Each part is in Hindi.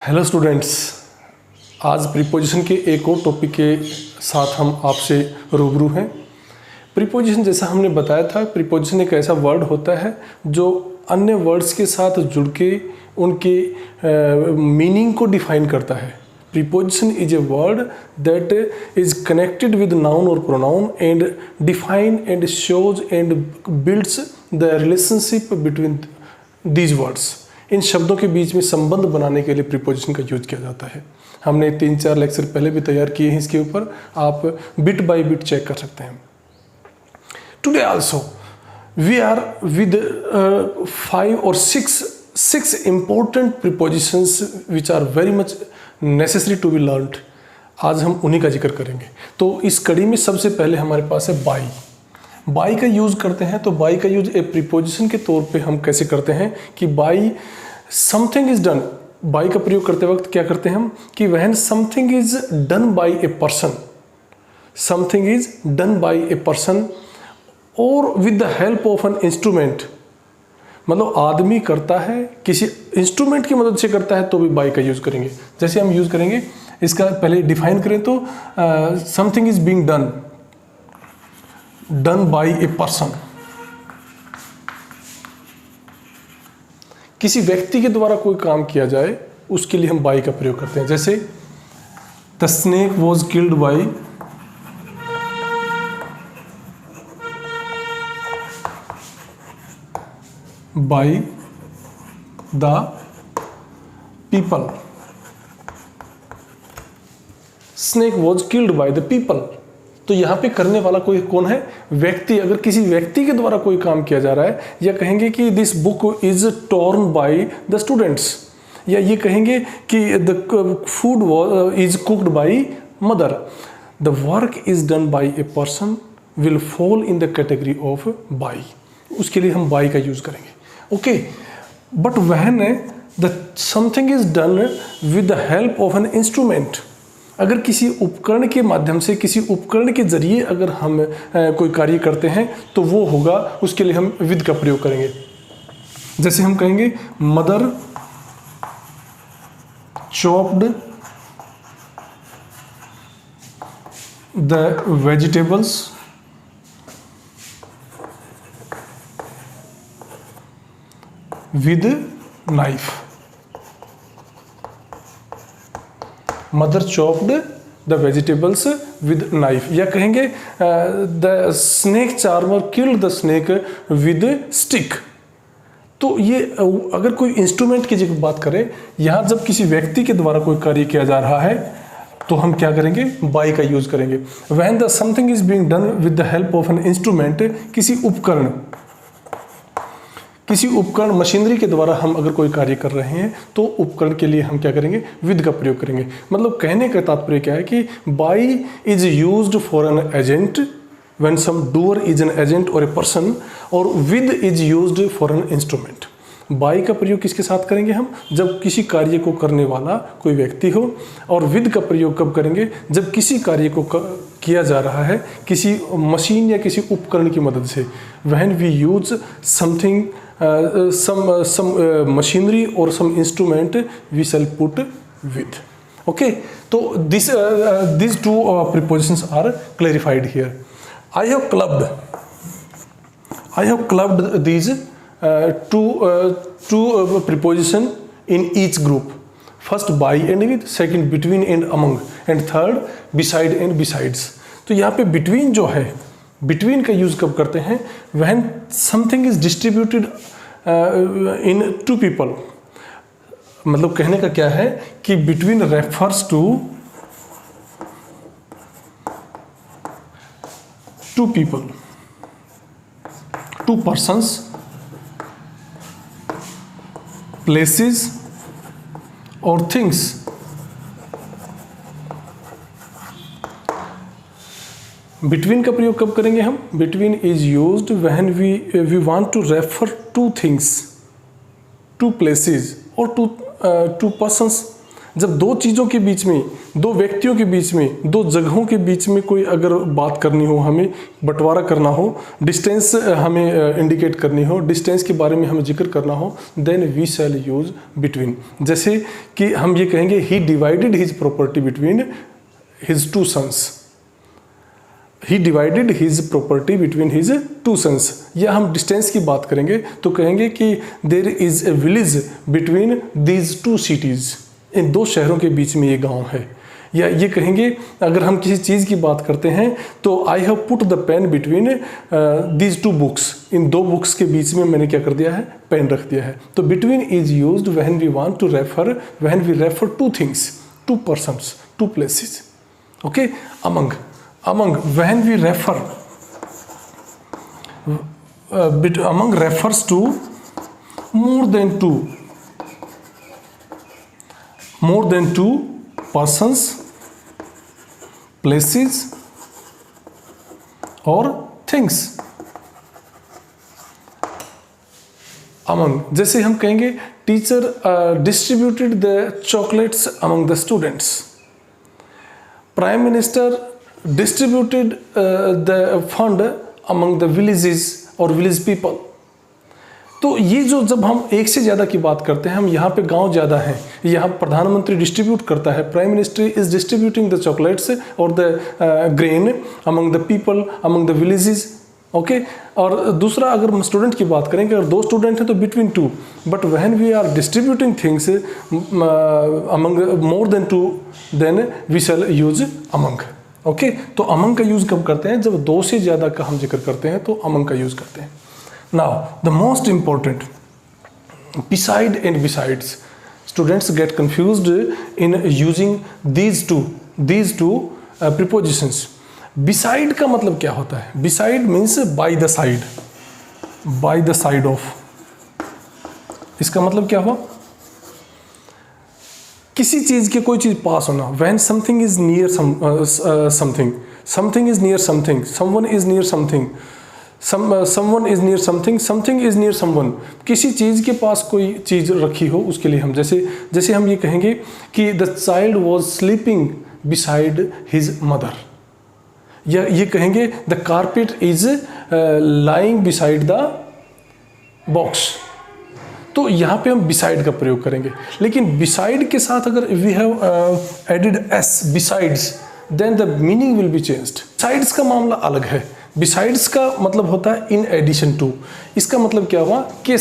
हेलो स्टूडेंट्स, आज प्रीपोजिशन के एक और टॉपिक के साथ हम आपसे रूबरू हैं। प्रीपोजिशन जैसा हमने बताया था, प्रीपोजिशन एक ऐसा वर्ड होता है जो अन्य वर्ड्स के साथ जुड़ के उनके मीनिंग को डिफाइन करता है। Preposition is a word that is connected with noun और pronoun and define and shows and builds the relationship between these words. इन शब्दों के बीच में संबंध बनाने के लिए प्रीपोजिशन का यूज किया जाता है। हमने 3-4 लेक्चर पहले भी तैयार किए हैं इसके ऊपर, आप बिट बाय बिट चेक कर सकते हैं। Today also we are with 5 or 6 important prepositions which are very much necessary to be learned। आज हम उन्हीं का जिक्र करेंगे। तो इस कड़ी में सबसे पहले हमारे पास है बाई। बाई का यूज़ करते हैं, तो बाई का यूज ए प्रीपोजिशन के तौर पे हम कैसे करते हैं कि by something is done. By का प्रयोग करते वक्त क्या करते हैं हम कि when something is done by a person, something is done by a person और with the help of an instrument, मतलब आदमी करता है किसी इंस्ट्रूमेंट की मदद से करता है तो भी बाई का यूज करेंगे। जैसे हम यूज करेंगे, इसका पहले डिफाइन करें तो something is being done by a person, किसी व्यक्ति के द्वारा कोई काम किया जाए उसके लिए हम बाय का प्रयोग करते हैं। जैसे the snake was killed by the people, snake was killed by the people. तो यहाँ पे करने वाला कोई कौन है? व्यक्ति। अगर किसी व्यक्ति के द्वारा कोई काम किया जा रहा है, या कहेंगे कि this book is torn by the students, या ये कहेंगे कि the food is cooked by mother. The work is done by a person will fall in the category of by. उसके लिए हम बाय का यूज करेंगे। Okay, but when the something is done with the help of an instrument, अगर किसी उपकरण के माध्यम से, किसी उपकरण के जरिए अगर हम कोई कार्य करते हैं तो वो होगा, उसके लिए हम विद का प्रयोग करेंगे। जैसे हम कहेंगे mother chopped the vegetables with knife. Mother chopped the vegetables with knife, या कहेंगे the snake charmer killed the snake with stick. तो ये अगर कोई इंस्ट्रूमेंट की जब बात करें, यहाँ जब किसी व्यक्ति के द्वारा कोई कार्य किया जा रहा है तो हम क्या करेंगे? बाय का यूज करेंगे। When the something is being done with the help of an instrument, किसी उपकरण मशीनरी के द्वारा हम अगर कोई कार्य कर रहे हैं तो उपकरण के लिए हम क्या करेंगे? विद का प्रयोग करेंगे। मतलब कहने का तात्पर्य क्या है कि by is used for an agent when some doer is an agent और ए पर्सन, और with is used for an instrument. By का प्रयोग किसके साथ करेंगे हम? जब किसी कार्य को करने वाला कोई व्यक्ति हो। और विद का प्रयोग कब करेंगे? जब किसी कार्य को किया जा रहा है किसी मशीन या किसी उपकरण की मदद से। When we use something some machinery or some instrument, we shall put with. Okay, so these two prepositions are clarified here. I have clubbed these two preposition in each group. First by and with, second between and among, and third beside and besides. तो यहाँ पे between जो है, बिटवीन का यूज कब करते हैं? When something is distributed in two people. मतलब कहने का क्या है कि between refers to people, two persons, places और थिंग्स। बिटवीन का प्रयोग कब करेंगे हम? Between is used when we want to refer to things, two places और टू पर्सन्स। जब दो चीज़ों के बीच में, दो व्यक्तियों के बीच में, दो जगहों के बीच में कोई अगर बात करनी हो, हमें बंटवारा करना हो, डिस्टेंस हमें इंडिकेट करनी हो, डिस्टेंस के बारे में हमें जिक्र करना हो, then we shall use between. जैसे कि हम ये कहेंगे he divided his property between his two sons, he divided his property between his two sons. या हम डिस्टेंस की बात करेंगे तो कहेंगे कि there is a village between these two cities, इन दो शहरों के बीच में ये गांव है। या ये कहेंगे अगर हम किसी चीज़ की बात करते हैं तो I have put the pen between these two books, इन दो बुक्स के बीच में मैंने क्या कर दिया है, पेन रख दिया है। तो between is used when we want to refer, when we refer to things, two persons, two places. Okay, among, among when we refer, among refers to more than two persons, places or things। among, जैसे हम कहेंगे teacher distributed the chocolates among the students, prime minister distributed the fund among the villages or village people। तो ये जो जब हम एक से ज़्यादा की बात करते हैं, हम यहाँ पे गांव ज़्यादा हैं, यहाँ प्रधानमंत्री डिस्ट्रीब्यूट करता है, prime minister is distributing the chocolates और the grain among the people among the villages. Okay, और दूसरा अगर स्टूडेंट की बात करेंगे, अगर दो स्टूडेंट हैं तो between two, but when we are distributing things among more than two, then we shall use among. Okay, तो अमंग का यूज़ कब करते हैं, जब दो से ज़्यादा का हम जिक्र करते हैं तो अमंग का यूज़ करते हैं। Now, the most important, beside and besides, students get confused in using these two prepositions. Beside का मतलब क्या होता है? Beside means by the side of। इसका मतलब क्या हुआ? किसी चीज़ के कोई चीज़ पास होना। When something is near something, something is near something, someone is near something, someone is near something, something is near someone। किसी चीज़ के पास कोई चीज़ रखी हो उसके लिए हम जैसे हम ये कहेंगे कि the child was sleeping beside his mother, या ये कहेंगे the carpet is lying beside the box। तो यहाँ पे हम beside का प्रयोग करेंगे, लेकिन beside के साथ अगर we have added s besides, then the meaning will be changed। besides का मामला अलग है। बिसाइड्स का मतलब होता है इन एडिशन टू। इसका मतलब क्या हुआ कि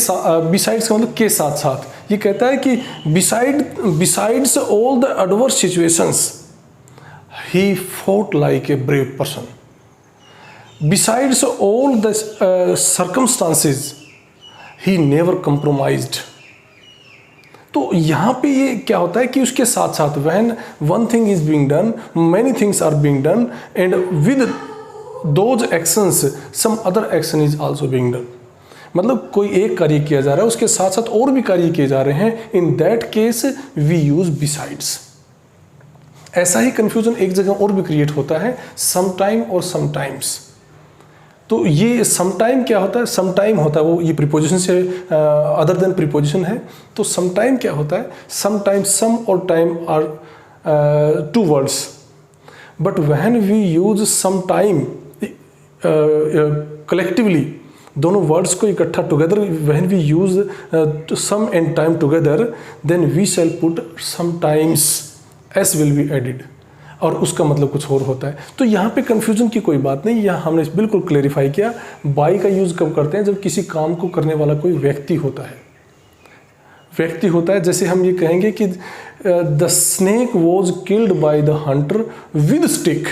बिसाइड्स का मतलब के साथ साथ। ये कहता है कि besides all the adverse situations he fought like a brave person. Besides all the circumstances he never compromised. तो यहाँ पे ये क्या होता है कि उसके साथ साथ when one thing is being done, many things are being done, and with those actions some other action is also being done। मतलब कोई एक कार्य किया जा रहा है, उसके साथ साथ और भी कार्य किए जा रहे हैं। In that case we use besides. ऐसा ही कंफ्यूजन एक जगह और भी क्रिएट होता है, समटाइम और समटाइम्स। तो ये समटाइम क्या होता है, समटाइम होता है वो ये प्रीपोजिशन से अदर देन प्रीपोजिशन है। तो समटाइम क्या होता है, समटाइम, सम और time are two words, but when we use sometime collectively, दोनों वर्ड्स को इकट्ठा together, when we use some and time together, then we shall put sometimes, S will be added, और उसका मतलब कुछ और होता है। तो यहाँ पे कंफ्यूजन की कोई बात नहीं, यहाँ हमने बिल्कुल क्लेरिफाई किया। बाई का यूज़ कब करते हैं, जब किसी काम को करने वाला कोई व्यक्ति होता है। जैसे हम ये कहेंगे कि the snake was killed by the Hunter with stick.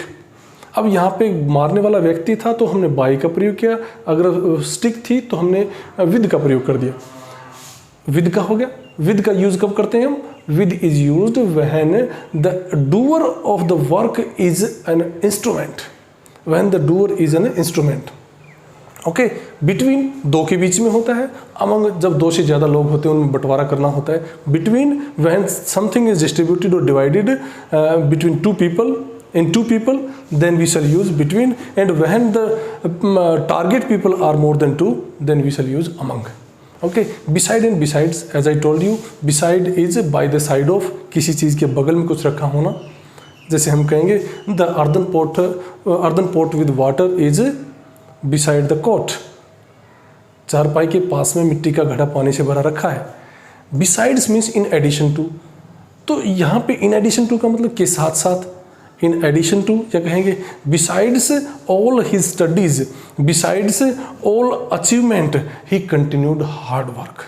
अब यहाँ पे मारने वाला व्यक्ति था तो हमने बाय का प्रयोग किया, अगर स्टिक थी तो हमने विद का प्रयोग कर दिया। विद का हो गया। विद का यूज कब करते हैं हम, with is used when the doer of the work is an instrument, when the doer is an instrument. Okay, between दो के बीच में होता है, अमंग जब दो से ज़्यादा लोग होते हैं उनमें बंटवारा करना होता है। Between when something is distributed और divided between two people, in two people, then we shall use between, and when the target people are more than two, then we shall use among। Okay, beside and besides, as I told you, beside is by the side of, किसी चीज़ के बगल में कुछ रखा होना। जैसे हम कहेंगे the earthen pot with water is beside the cot, चारपाई के पास में मिट्टी का घड़ा पानी से भरा रखा है। Besides means in addition to, तो यहाँ पे इन एडिशन टू का मतलब के साथ साथ, इन एडिशन टू, या कहेंगे besides all his studies, besides all achievement ही कंटिन्यूड हार्ड वर्क।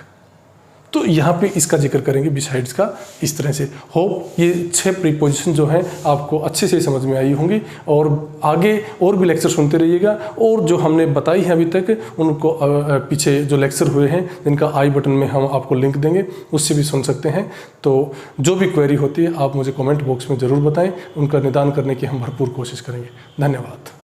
तो यहाँ पे इसका जिक्र करेंगे बिसाइड्स का इस तरह से। होप ये 6 प्रीपोजिशन जो हैं आपको अच्छे से समझ में आई होंगी, और आगे और भी लेक्चर सुनते रहिएगा, और जो हमने बताई है अभी तक उनको पीछे जो लेक्चर हुए हैं जिनका आई बटन में हम आपको लिंक देंगे, उससे भी सुन सकते हैं। तो जो भी क्वेरी होती है आप मुझे कमेंट बॉक्स में ज़रूर बताएं, उनका निदान करने की हम भरपूर कोशिश करेंगे। धन्यवाद।